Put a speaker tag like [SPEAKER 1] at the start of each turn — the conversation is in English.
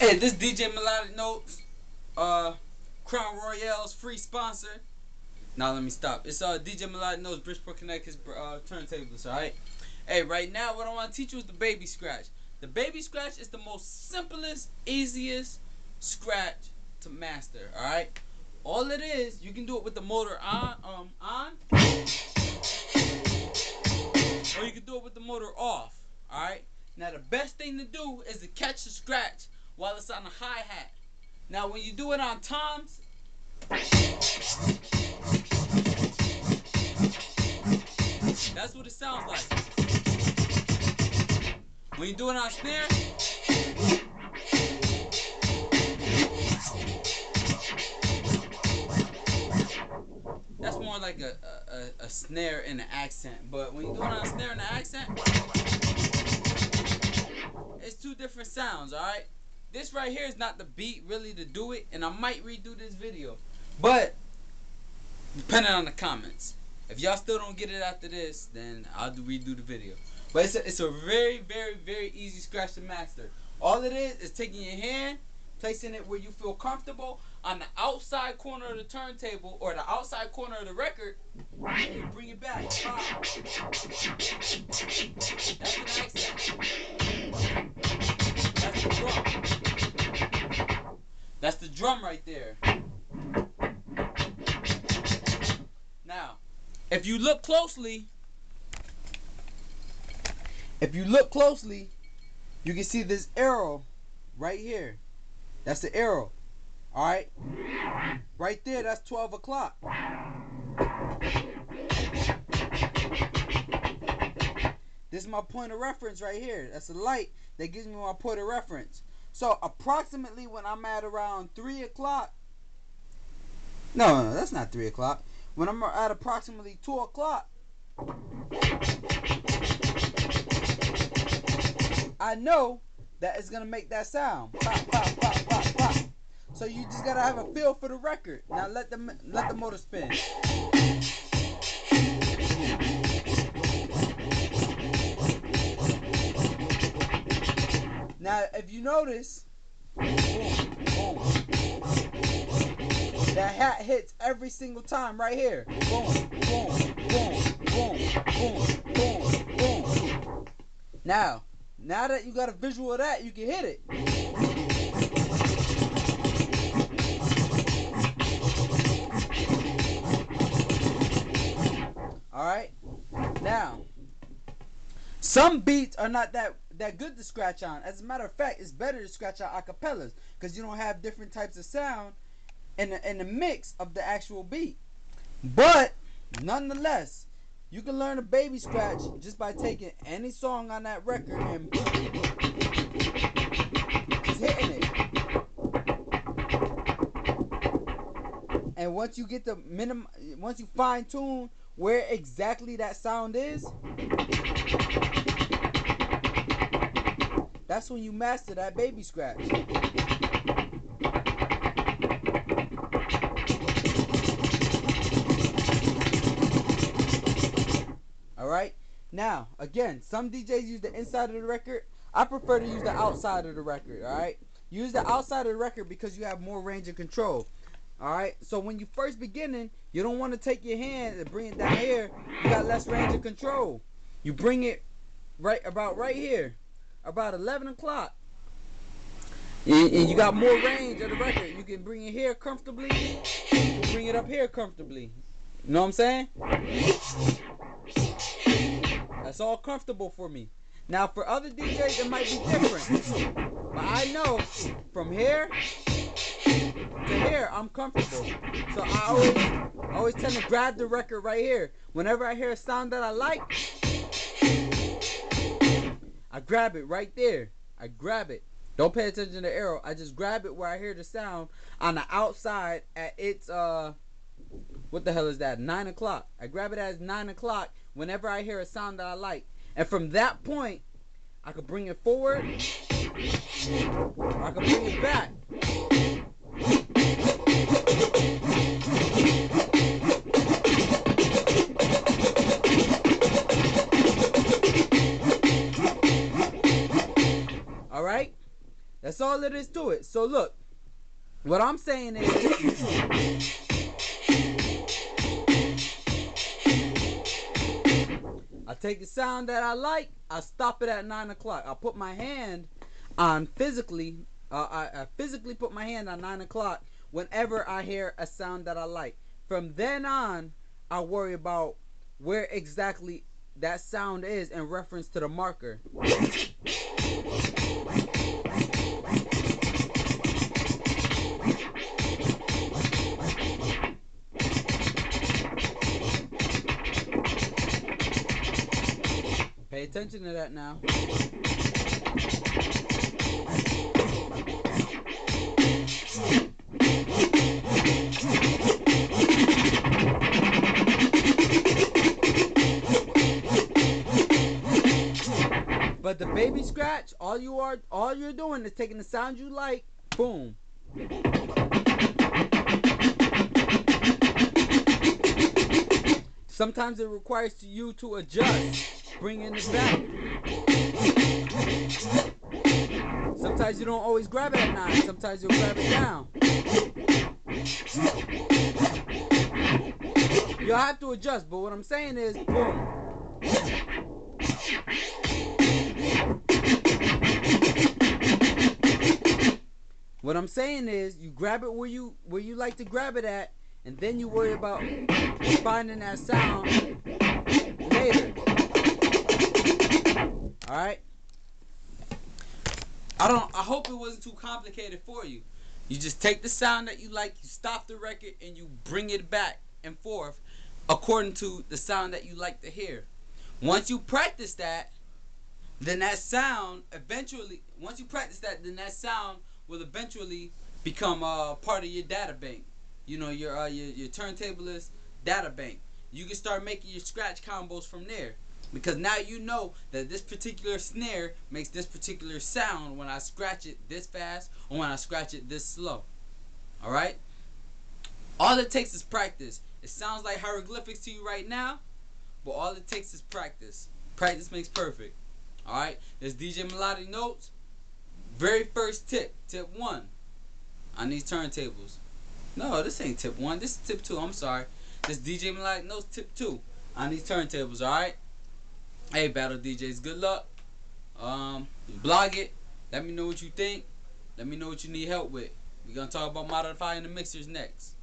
[SPEAKER 1] Hey, this DJ Melodic Notes, Crown Royale's free sponsor. Now let me stop. It's DJ Melodic Notes, Bridgeport, Connecticut's turntables. All right. Hey, right now what I want to teach you is the baby scratch. The baby scratch is the most simplest, easiest scratch to master. All right. All it is, you can do it with the motor on, or you can do it with the motor off. All right. Now the best thing to do is to catch the scratch while it's on the hi-hat. Now when you do it on toms, that's what it sounds like. When you do it on snare, that's more like a snare in an accent. But when you do it on a snare in an accent, it's two different sounds, alright? This right here is not the beat really to do it, and I might redo this video. But, depending on the comments. If y'all still don't get it after this, then I'll redo the video. But it's a very, very, very easy scratch to master. All it is taking your hand, placing it where you feel comfortable on the outside corner of the turntable or the outside corner of the record, and you bring it back. That's an accent. That's the drum. That's the drum right there. Now, if you look closely, you can see this arrow right here. That's the arrow. Alright? Right there, that's 12 o'clock. This is my point of reference right here. That's a light that gives me my point of reference. So approximately when I'm at around 3 o'clock. No, that's not 3 o'clock. When I'm at approximately 2 o'clock, I know that it's gonna make that sound. Pop, pop, pop, pop, pop. So you just gotta have a feel for the record. Now let the motor spin. Now if you notice, boom, boom, that hat hits every single time right here. Boom, boom, boom, boom, boom, boom, boom. Now that you got a visual of that, you can hit it. Alright? Now, some beats are not that good to scratch on. As a matter of fact, it's better to scratch on acapellas because you don't have different types of sound in the mix of the actual beat. But, nonetheless, you can learn a baby scratch just by taking any song on that record and just hitting it. And once you get once you fine tune where exactly that sound is, that's when you master that baby scratch. Alright? Now, again, some DJs use the inside of the record. I prefer to use the outside of the record, alright? Use the outside of the record because you have more range of control. Alright? So when you first beginning, you don't want to take your hand and bring it down here. You got less range of control. You bring it about right here. About 11 o'clock. And you got more range of the record. You can bring it here comfortably. You can bring it up here comfortably. You know what I'm saying? That's all comfortable for me. Now for other DJs it might be different. But I know from here to here I'm comfortable. So I always tend to grab the record right here. Whenever I hear a sound that I like, I grab it right there. I grab it. Don't pay attention to the arrow. I just grab it where I hear the sound on the outside at its what the hell is that? 9 o'clock. I grab it as 9 o'clock whenever I hear a sound that I like. And from that point, I can bring it forward. Or I can bring it back. Alright? That's all it is to it. So look, what I'm saying is, I take the sound that I like, I stop it at 9 o'clock. I put my hand on physically, I physically put my hand on 9 o'clock whenever I hear a sound that I like. From then on, I worry about where exactly that sound is in reference to the marker. Pay attention to that now. But the baby scratch, all you're doing is taking the sound you like, boom. Sometimes it requires you to adjust, bringing it back. Sometimes you don't always grab it at 9. Sometimes you'll grab it down. You'll have to adjust, but what I'm saying is, boom. What I'm saying is, you grab it where you like to grab it at, and then you worry about finding that sound later. All right. I hope it wasn't too complicated for you. You just take the sound that you like, you stop the record, and you bring it back and forth according to the sound that you like to hear. Once you practice that, then that sound eventually, once you practice that, then that sound will eventually become part of your data bank. You know, your turntablist data bank. You can start making your scratch combos from there, because now you know that this particular snare makes this particular sound when I scratch it this fast or when I scratch it this slow. Alright? All it takes is practice. It sounds like hieroglyphics to you right now, but all it takes is practice. Practice makes perfect. Alright? There's DJ Melodic Notes. Very first tip. Tip 1 on these turntables. No, this ain't tip 1. This is tip 2. I'm sorry. This DJ Melodic Notes tip 2 on these turntables. Alright? Hey, Battle DJs. Good luck. Blog it. Let me know what you think. Let me know what you need help with. We're going to talk about modifying the mixers next.